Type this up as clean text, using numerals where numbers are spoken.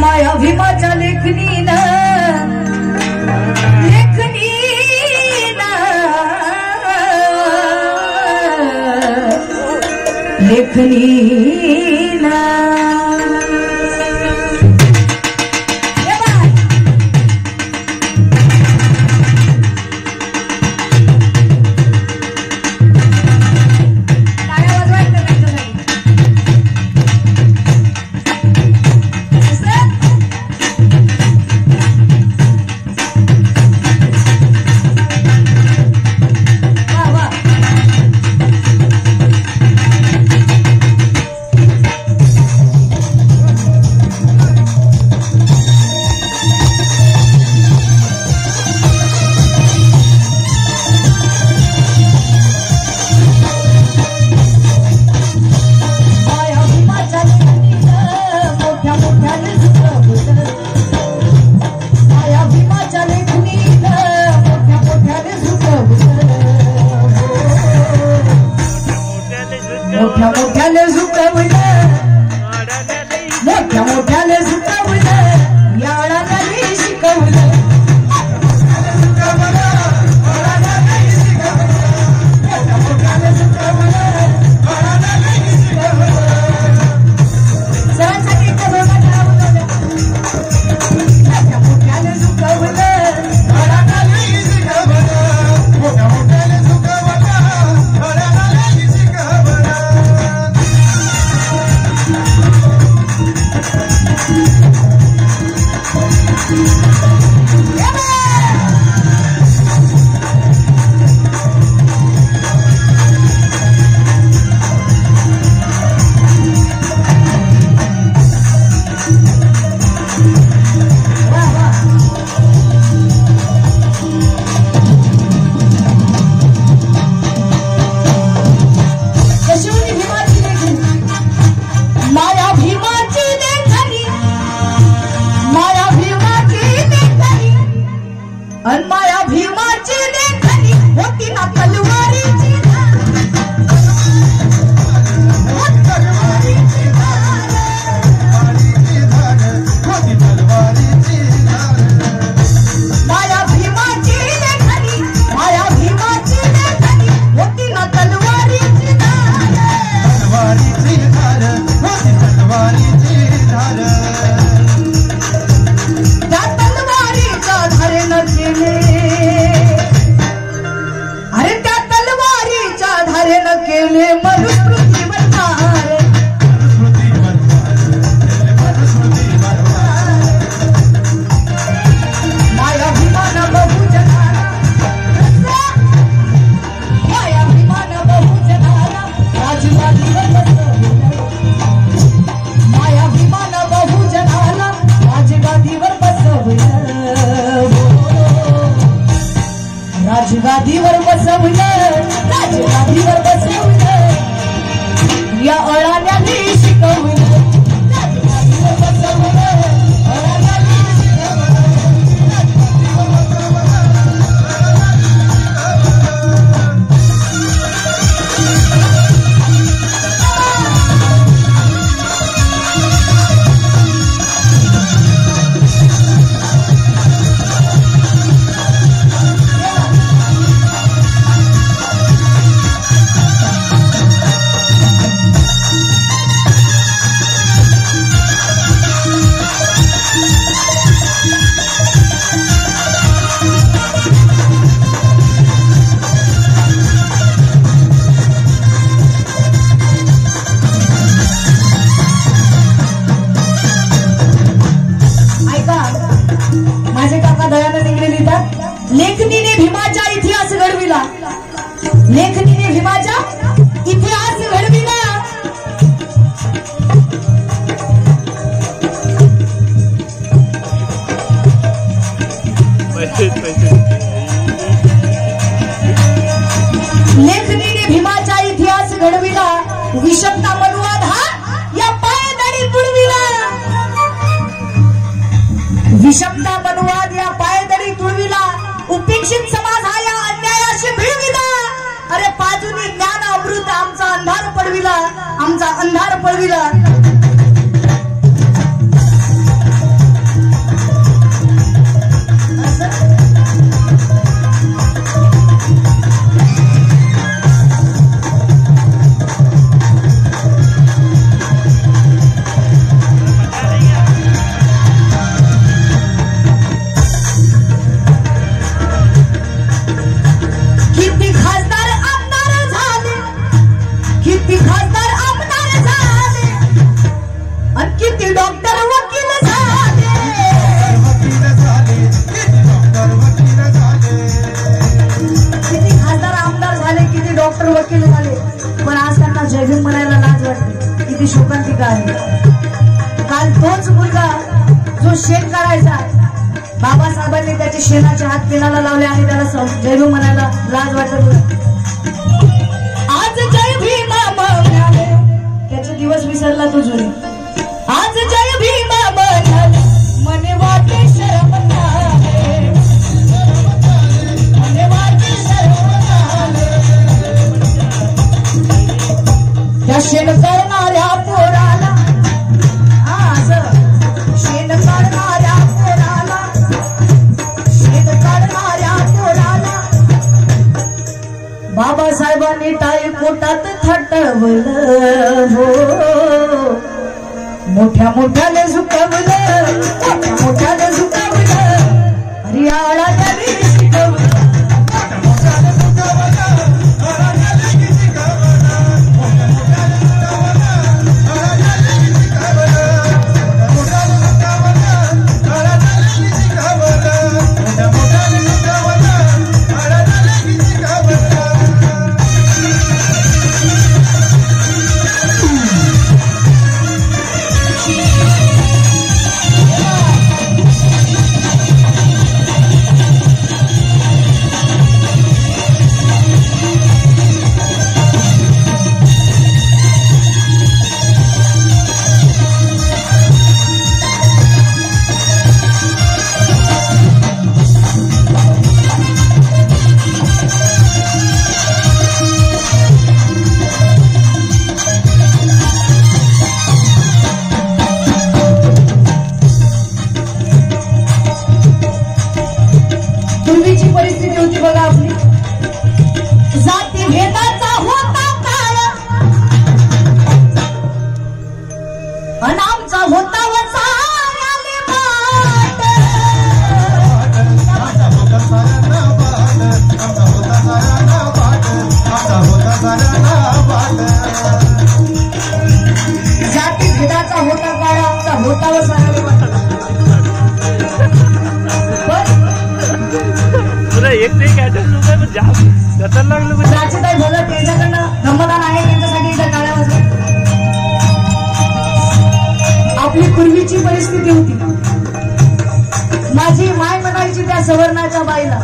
माया भीमाच्या लेखनीन लेखनीना राजगादीवर बसवलं राजगादीवर बसवलं या अळाण्याने शिकवलं राजगादीवर बसवलं अळाण्याने लेखनीने भीमाचा इतिहास घडविला लेखनीने भीमाचा इतिहास घडविला लेखनीने भीमाचा इतिहास घडविला विषमता मनुवाद हा या पायदळी तुळविला विषमता मनुवाद या पायदळी तुळविला उपेक्षित समाज हा या अन्यायाशी भिडविला अरे पाजूनी ज्ञान अमृत आमचा अंधार पडविला आमचा अंधार पडविला डॉक्टर वकील झाले, पण आज त्यांना जय भीम म्हणायला लाज वाटते. किती शोकांतिका आहे. काल तोच मुलगा जो शेण काढायचा, बाबासाहेबांनी त्याचे शेणाचे हात पिण्याला लावले आणि त्याला जय भीम म्हणायला लाज वाटत. आज जय भीम म्हणाले, त्याचे दिवस विसरला तो जुने. आज जय भीम म्हणाले, मने वाटे शरम नाले, मने वाटे शरम नाले. त्या शेण करणाऱ्या पोराला, शेण काढणाऱ्या पोराला, शेण काढणाऱ्या पोराला बाबासाहेबांनी टाळी पोटात थटवलं हो. मोठ्या मोठ्याने झुकवलं, मोठ्या मोठ्याने झुकवलं, हरियाळा त्यांनी शिकवलं. परिस्थिती होती बघा आपली. जाती भेदाचा होता काळ, अन आमचा होता वसाऱ्याले बाट. जाती भेदाचा होता काळ, आमचा होता वसाऱ्याले बाट. एक प्राचीताई बोलत त्यांच्याकडनं गमदान आहे, त्यांच्यासाठी इथं टाळ्या वाजवा. आपली पूर्वीची परिस्थिती होती. माझी माय म्हणायची त्या सवर्णाच्या बाईला,